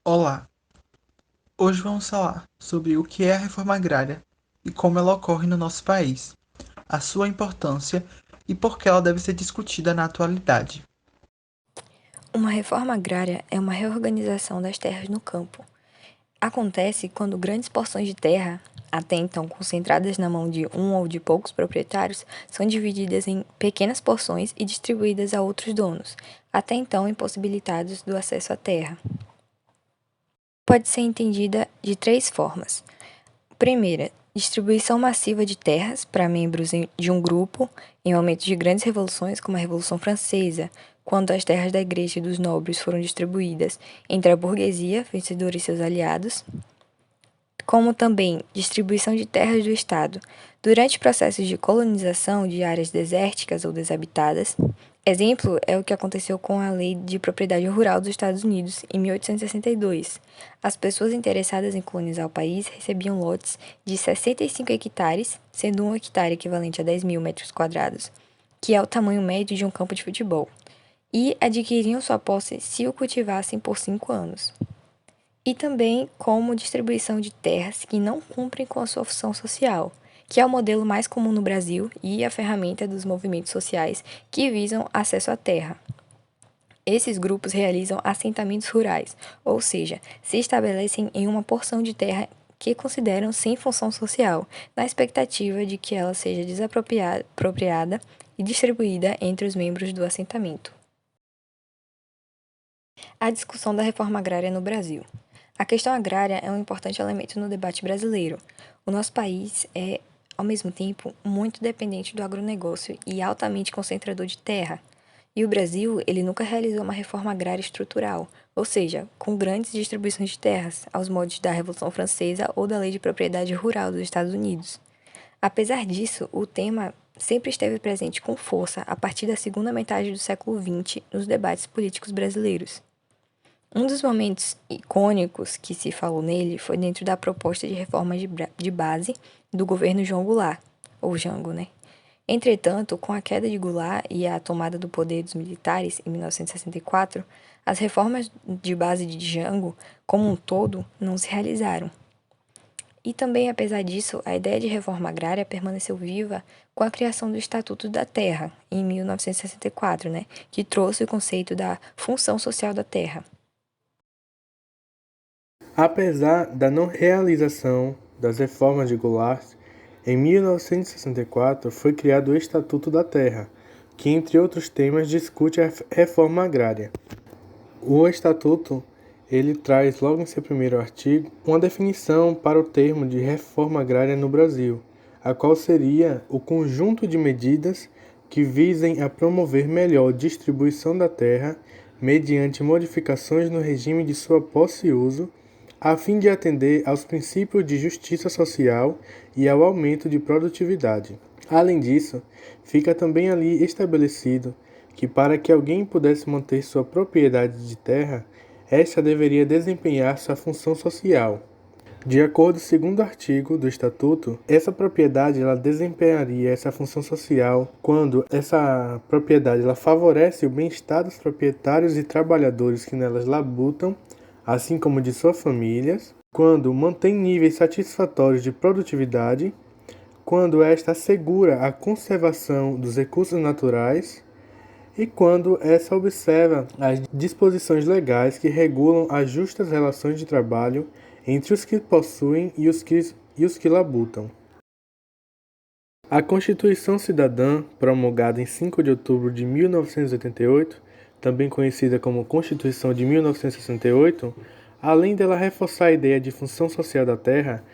Olá, hoje vamos falar sobre o que é a reforma agrária e como ela ocorre no nosso país, a sua importância e por que ela deve ser discutida na atualidade. Uma reforma agrária é uma reorganização das terras no campo. Acontece quando grandes porções de terra, até então concentradas na mão de um ou de poucos proprietários, são divididas em pequenas porções e distribuídas a outros donos, até então impossibilitados do acesso à terra. Pode ser entendida de três formas. Primeira, distribuição massiva de terras para membros de um grupo em momentos de grandes revoluções, como a Revolução Francesa, quando as terras da igreja e dos nobres foram distribuídas entre a burguesia, vencedora e seus aliados, como também distribuição de terras do Estado durante processos de colonização de áreas desérticas ou desabitadas. Exemplo é o que aconteceu com a Lei de Propriedade Rural dos Estados Unidos, em 1862. As pessoas interessadas em colonizar o país recebiam lotes de 65 hectares, sendo um hectare equivalente a 10 mil metros quadrados, que é o tamanho médio de um campo de futebol, e adquiriam sua posse se o cultivassem por 5 anos. E também como distribuição de terras que não cumprem com a sua função social, que é o modelo mais comum no Brasil e a ferramenta dos movimentos sociais que visam acesso à terra. Esses grupos realizam assentamentos rurais, ou seja, se estabelecem em uma porção de terra que consideram sem função social, na expectativa de que ela seja desapropriada e distribuída entre os membros do assentamento. A discussão da reforma agrária no Brasil. A questão agrária é um importante elemento no debate brasileiro. O nosso país é, ao mesmo tempo, muito dependente do agronegócio e altamente concentrador de terra. E o Brasil, ele nunca realizou uma reforma agrária estrutural, ou seja, com grandes distribuições de terras, aos moldes da Revolução Francesa ou da Lei de Propriedade Rural dos Estados Unidos. Apesar disso, o tema sempre esteve presente com força a partir da segunda metade do século XX nos debates políticos brasileiros. Um dos momentos icônicos que se falou nele foi dentro da proposta de reforma de base do governo João Goulart, ou Jango, né? Entretanto, com a queda de Goulart e a tomada do poder dos militares em 1964, as reformas de base de Jango, como um todo, não se realizaram. E também, apesar disso, a ideia de reforma agrária permaneceu viva com a criação do Estatuto da Terra, em 1964, né? Que trouxe o conceito da função social da terra. Apesar da não realização das reformas de Goulart, em 1964 foi criado o Estatuto da Terra, que, entre outros temas, discute a reforma agrária. O Estatuto ele traz logo em seu primeiro artigo uma definição para o termo de reforma agrária no Brasil, a qual seria o conjunto de medidas que visem a promover melhor distribuição da terra mediante modificações no regime de sua posse e uso, a fim de atender aos princípios de justiça social e ao aumento de produtividade. Além disso, fica também ali estabelecido que para que alguém pudesse manter sua propriedade de terra, esta deveria desempenhar sua função social. De acordo com o segundo artigo do Estatuto, essa propriedade ela desempenharia essa função social quando essa propriedade ela favorece o bem-estar dos proprietários e trabalhadores que nelas labutam, assim como de suas famílias, quando mantém níveis satisfatórios de produtividade, quando esta assegura a conservação dos recursos naturais e quando essa observa as disposições legais que regulam as justas relações de trabalho entre os que possuem e os que labutam. A Constituição Cidadã, promulgada em 5 de outubro de 1988, também conhecida como Constituição de 1968, além dela reforçar a ideia de função social da terra,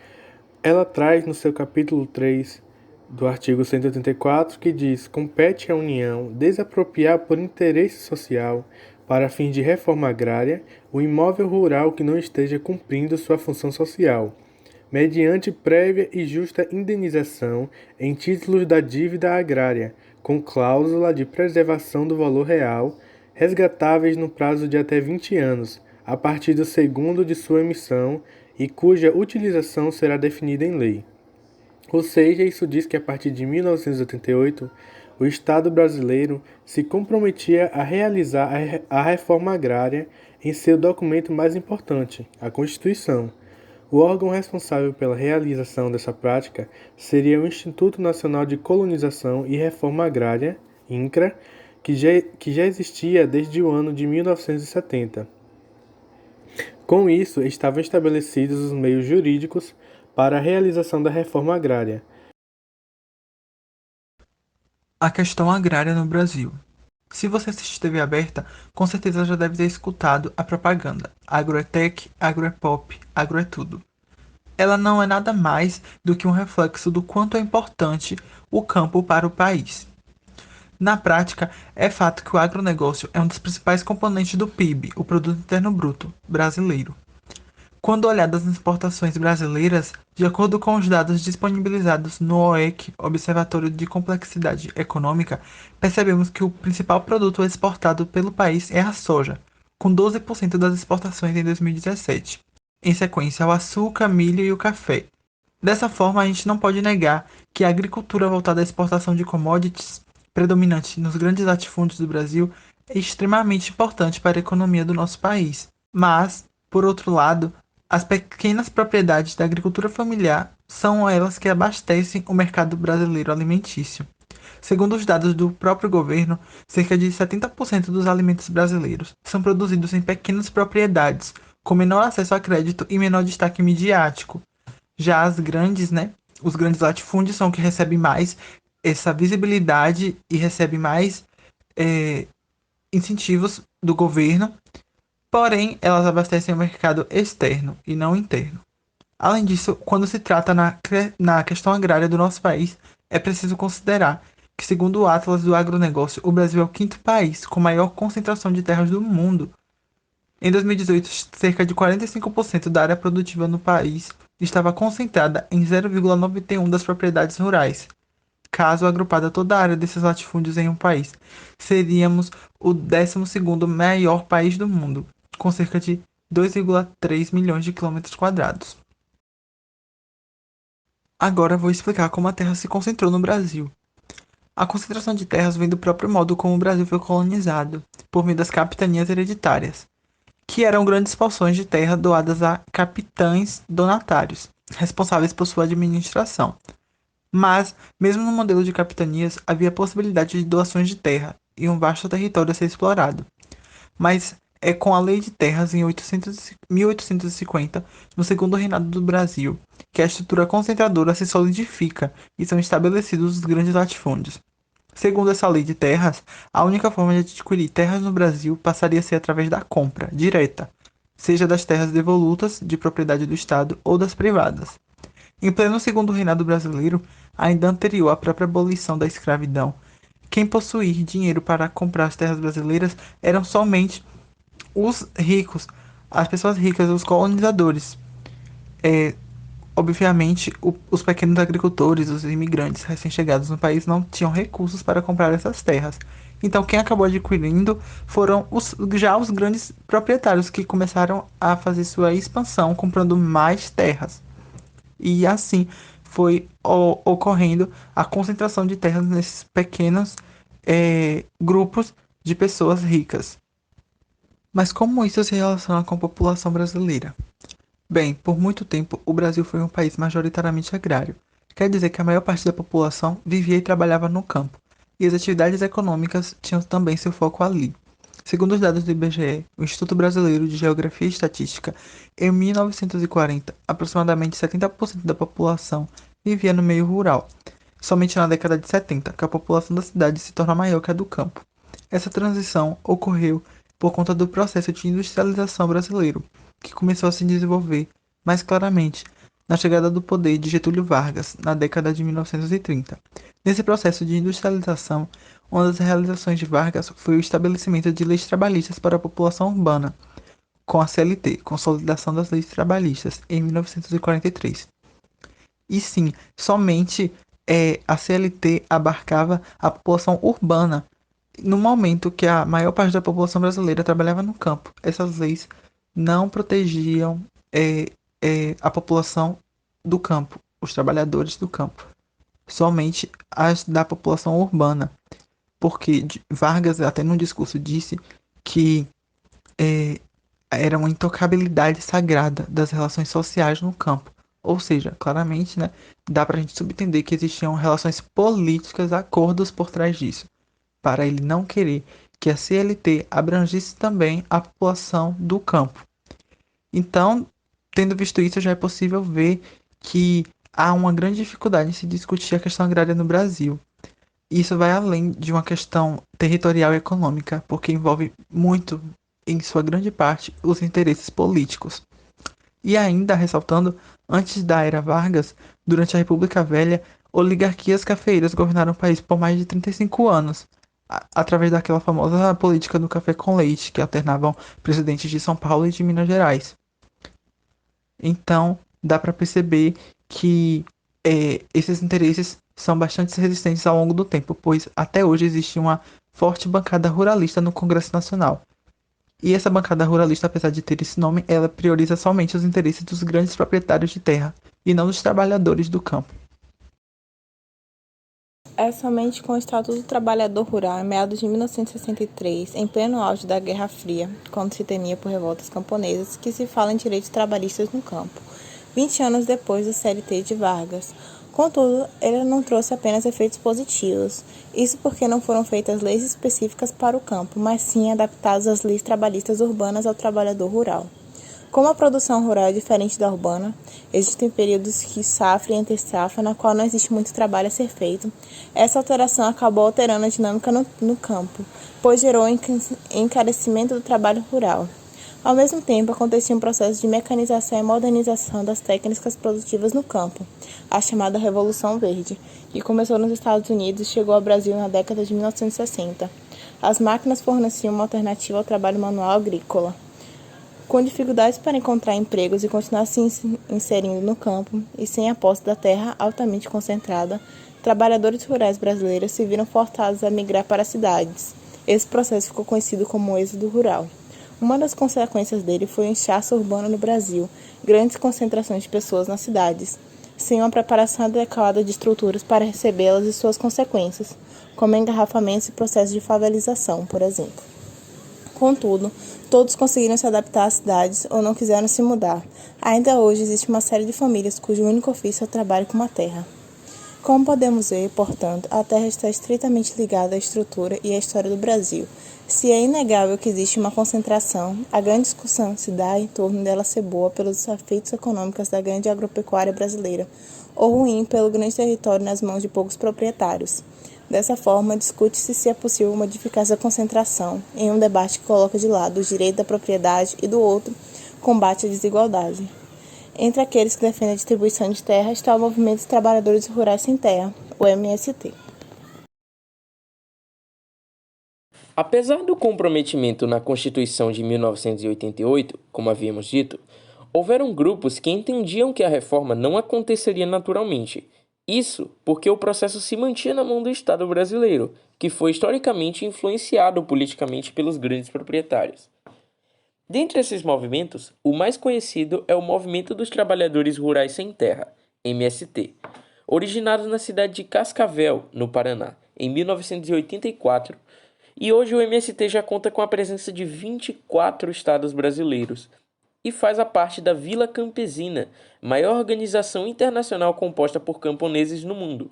ela traz no seu capítulo 3 do artigo 184, que diz: compete à União desapropriar por interesse social, para fins de reforma agrária, o imóvel rural que não esteja cumprindo sua função social, mediante prévia e justa indenização em títulos da dívida agrária, com cláusula de preservação do valor real, resgatáveis no prazo de até 20 anos, a partir do segundo de sua emissão, e cuja utilização será definida em lei. Ou seja, isso diz que a partir de 1988, o Estado brasileiro se comprometia a realizar a reforma agrária em seu documento mais importante, a Constituição. O órgão responsável pela realização dessa prática seria o Instituto Nacional de Colonização e Reforma Agrária, INCRA, que já existia desde o ano de 1970. Com isso, estavam estabelecidos os meios jurídicos para a realização da reforma agrária. A questão agrária no Brasil. Se você assiste TV aberta, com certeza já deve ter escutado a propaganda. Agro é tech, agro é pop, agro é tudo. Ela não é nada mais do que um reflexo do quanto é importante o campo para o país. Na prática, é fato que o agronegócio é um dos principais componentes do PIB, o Produto Interno Bruto, brasileiro. Quando olhadas as exportações brasileiras, de acordo com os dados disponibilizados no OEC, Observatório de Complexidade Econômica, percebemos que o principal produto exportado pelo país é a soja, com 12% das exportações em 2017. Em sequência, o açúcar, milho e o café. Dessa forma, a gente não pode negar que a agricultura voltada à exportação de commodities, predominante nos grandes latifúndios do Brasil, é extremamente importante para a economia do nosso país. Mas, por outro lado, as pequenas propriedades da agricultura familiar são elas que abastecem o mercado brasileiro alimentício. Segundo os dados do próprio governo, cerca de 70% dos alimentos brasileiros são produzidos em pequenas propriedades, com menor acesso a crédito e menor destaque midiático. Já as grandes, os grandes latifúndios são que recebem mais essa visibilidade e recebem mais incentivos do governo, porém elas abastecem o mercado externo e não interno. Além disso, quando se trata na questão agrária do nosso país, é preciso considerar que, segundo o Atlas do Agronegócio, o Brasil é o quinto país com maior concentração de terras do mundo. Em 2018, cerca de 45% da área produtiva no país estava concentrada em 0,91 das propriedades rurais. Caso agrupada toda a área desses latifúndios em um país, seríamos o 12º maior país do mundo, com cerca de 2,3 milhões de quilômetros quadrados. Agora vou explicar como a terra se concentrou no Brasil. A concentração de terras vem do próprio modo como o Brasil foi colonizado, por meio das capitanias hereditárias, que eram grandes porções de terra doadas a capitães donatários, responsáveis por sua administração. Mas, mesmo no modelo de capitanias, havia a possibilidade de doações de terra e um vasto território a ser explorado. Mas é com a Lei de Terras em 1850, no segundo reinado do Brasil, que a estrutura concentradora se solidifica e são estabelecidos os grandes latifúndios. Segundo essa Lei de Terras, a única forma de adquirir terras no Brasil passaria a ser através da compra, direta, seja das terras devolutas, de propriedade do Estado, ou das privadas. Em pleno segundo reinado brasileiro, ainda anterior à própria abolição da escravidão, quem possuía dinheiro para comprar as terras brasileiras eram somente os ricos, as pessoas ricas, os colonizadores. Obviamente, os pequenos agricultores, os imigrantes recém-chegados no país não tinham recursos para comprar essas terras. Então, quem acabou adquirindo foram já os grandes proprietários que começaram a fazer sua expansão comprando mais terras. E assim foi ocorrendo a concentração de terras nesses pequenos grupos de pessoas ricas. Mas como isso se relaciona com a população brasileira? Bem, por muito tempo o Brasil foi um país majoritariamente agrário. Quer dizer que a maior parte da população vivia e trabalhava no campo, e as atividades econômicas tinham também seu foco ali. Segundo os dados do IBGE, o Instituto Brasileiro de Geografia e Estatística, em 1940, aproximadamente 70% da população vivia no meio rural. Somente na década de 70 que a população da cidade se torna maior que a do campo. Essa transição ocorreu por conta do processo de industrialização brasileiro, que começou a se desenvolver mais claramente na chegada do poder de Getúlio Vargas na década de 1930. Nesse processo de industrialização, uma das realizações de Vargas foi o estabelecimento de leis trabalhistas para a população urbana, com a CLT, Consolidação das Leis Trabalhistas, em 1943. E sim, somente a CLT abarcava a população urbana. No momento que a maior parte da população brasileira trabalhava no campo, essas leis não protegiam a população do campo, os trabalhadores do campo. somente as da população urbana, porque Vargas até num discurso disse que é, era uma intocabilidade sagrada das relações sociais no campo. Ou seja, claramente, né, dá para a gente subentender que existiam relações políticas, acordos por trás disso, para ele não querer que a CLT abrangisse também a população do campo. Então, tendo visto isso, já é possível ver que há uma grande dificuldade em se discutir a questão agrária no Brasil. Isso vai além de uma questão territorial e econômica, porque envolve muito, em sua grande parte, os interesses políticos. E ainda ressaltando, antes da era Vargas, durante a República Velha, oligarquias cafeeiras governaram o país por mais de 35 anos, através daquela famosa política do café com leite, que alternavam presidentes de São Paulo e de Minas Gerais. Então, dá para perceber que esses interesses são bastante resistentes ao longo do tempo, pois até hoje existe uma forte bancada ruralista no Congresso Nacional. E essa bancada ruralista, apesar de ter esse nome, ela prioriza somente os interesses dos grandes proprietários de terra e não dos trabalhadores do campo. É somente com o Estatuto do Trabalhador Rural, em meados de 1963, em pleno auge da Guerra Fria, quando se temia por revoltas camponesas, que se fala em direitos trabalhistas no campo, 20 anos depois do CLT de Vargas. Contudo, ele não trouxe apenas efeitos positivos, isso porque não foram feitas leis específicas para o campo, mas sim adaptadas às leis trabalhistas urbanas ao trabalhador rural. Como a produção rural é diferente da urbana, existem períodos de safra e entre safra, na qual não existe muito trabalho a ser feito. Essa alteração acabou alterando a dinâmica no campo, pois gerou encarecimento do trabalho rural. Ao mesmo tempo, acontecia um processo de mecanização e modernização das técnicas produtivas no campo, a chamada Revolução Verde, que começou nos Estados Unidos e chegou ao Brasil na década de 1960. As máquinas forneciam uma alternativa ao trabalho manual agrícola. Com dificuldades para encontrar empregos e continuar se inserindo no campo, e sem a posse da terra altamente concentrada, trabalhadores rurais brasileiros se viram forçados a migrar para as cidades. Esse processo ficou conhecido como o êxodo rural. Uma das consequências dele foi o inchaço urbano no Brasil, grandes concentrações de pessoas nas cidades, sem uma preparação adequada de estruturas para recebê-las e suas consequências, como engarrafamentos e processos de favelização, por exemplo. Contudo, todos conseguiram se adaptar às cidades ou não quiseram se mudar. Ainda hoje existe uma série de famílias cujo único ofício é o trabalho com a terra. Como podemos ver, portanto, a terra está estritamente ligada à estrutura e à história do Brasil. Se é inegável que existe uma concentração, a grande discussão se dá em torno dela ser boa pelos efeitos econômicos da grande agropecuária brasileira, ou ruim pelo grande território nas mãos de poucos proprietários. Dessa forma, discute-se se é possível modificar essa concentração, em um debate que coloca de lado o direito da propriedade e, do outro, combate à desigualdade. Entre aqueles que defendem a distribuição de terra está o Movimento dos Trabalhadores Rurais Sem Terra, o MST. Apesar do comprometimento na Constituição de 1988, como havíamos dito, houveram grupos que entendiam que a reforma não aconteceria naturalmente. Isso porque o processo se mantinha na mão do Estado brasileiro, que foi historicamente influenciado politicamente pelos grandes proprietários. Dentre esses movimentos, o mais conhecido é o Movimento dos Trabalhadores Rurais Sem Terra, MST, originado na cidade de Cascavel, no Paraná, em 1984, e hoje o MST já conta com a presença de 24 estados brasileiros e faz a parte da Vila Campesina, maior organização internacional composta por camponeses no mundo.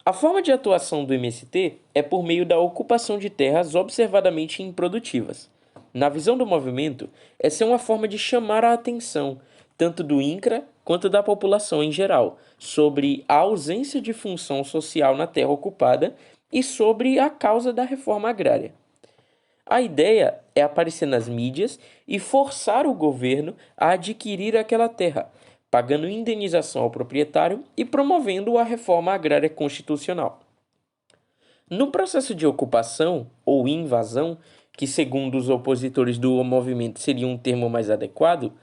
A forma de atuação do MST é por meio da ocupação de terras observadamente improdutivas. Na visão do movimento, essa é uma forma de chamar a atenção, tanto do INCRA quanto da população em geral, sobre a ausência de função social na terra ocupada e sobre a causa da reforma agrária. A ideia é aparecer nas mídias e forçar o governo a adquirir aquela terra, pagando indenização ao proprietário e promovendo a reforma agrária constitucional. No processo de ocupação ou invasão, que segundo os opositores do movimento seria um termo mais adequado,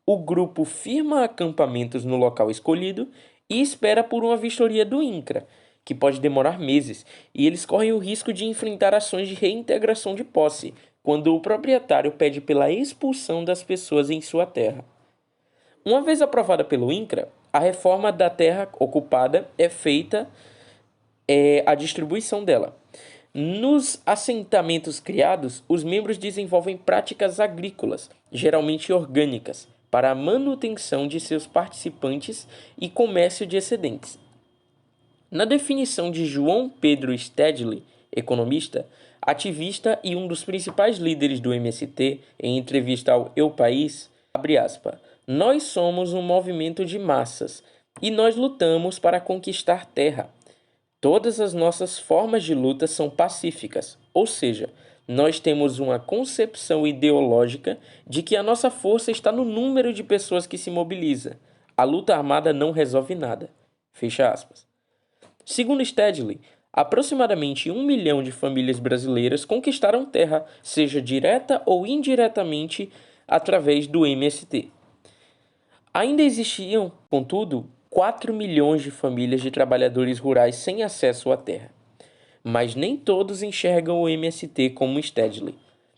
o grupo firma acampamentos no local escolhido e espera por uma vistoria do INCRA, que pode demorar meses, e eles correm o risco de enfrentar ações de reintegração de posse, quando o proprietário pede pela expulsão das pessoas em sua terra. Uma vez aprovada pelo INCRA, a reforma da terra ocupada é feita a distribuição dela. Nos assentamentos criados, os membros desenvolvem práticas agrícolas, geralmente orgânicas, para a manutenção de seus participantes e comércio de excedentes. Na definição de João Pedro Stedley, economista, ativista e um dos principais líderes do MST, em entrevista ao Eu País, abre aspas, nós somos um movimento de massas e nós lutamos para conquistar terra. Todas as nossas formas de luta são pacíficas, ou seja, nós temos uma concepção ideológica de que a nossa força está no número de pessoas que se mobiliza. A luta armada não resolve nada. Fecha aspas. Segundo Stedley, aproximadamente 1 milhão de famílias brasileiras conquistaram terra, seja direta ou indiretamente, através do MST. Ainda existiam, contudo, 4 milhões de famílias de trabalhadores rurais sem acesso à terra. Mas nem todos enxergam o MST como Stedley.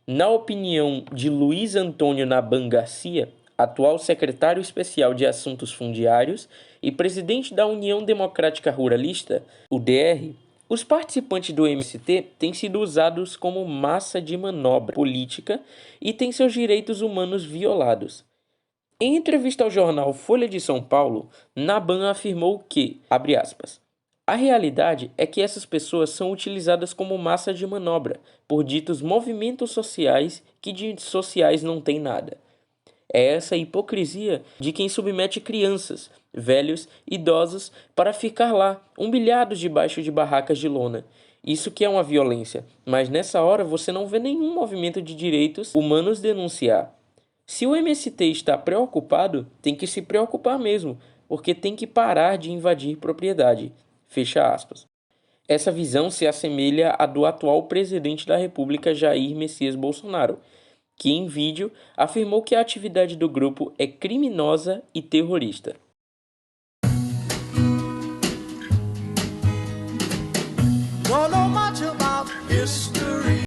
Na opinião de Luiz Antônio Naban Garcia, atual secretário especial de Assuntos Fundiários e presidente da União Democrática Ruralista, UDR, os participantes do MST têm sido usados como massa de manobra política e têm seus direitos humanos violados. Em entrevista ao jornal Folha de São Paulo, Naban afirmou que, abre aspas, a realidade é que essas pessoas são utilizadas como massa de manobra por ditos movimentos sociais que de sociais não têm nada. É essa a hipocrisia de quem submete crianças, velhos, idosos para ficar lá, humilhados debaixo de barracas de lona. Isso que é uma violência, mas nessa hora você não vê nenhum movimento de direitos humanos denunciar. Se o MST está preocupado, tem que se preocupar mesmo, porque tem que parar de invadir propriedade. Fecha aspas. Essa visão se assemelha à do atual presidente da República, Jair Messias Bolsonaro, que em vídeo afirmou que a atividade do grupo é criminosa e terrorista. Don't know much about history.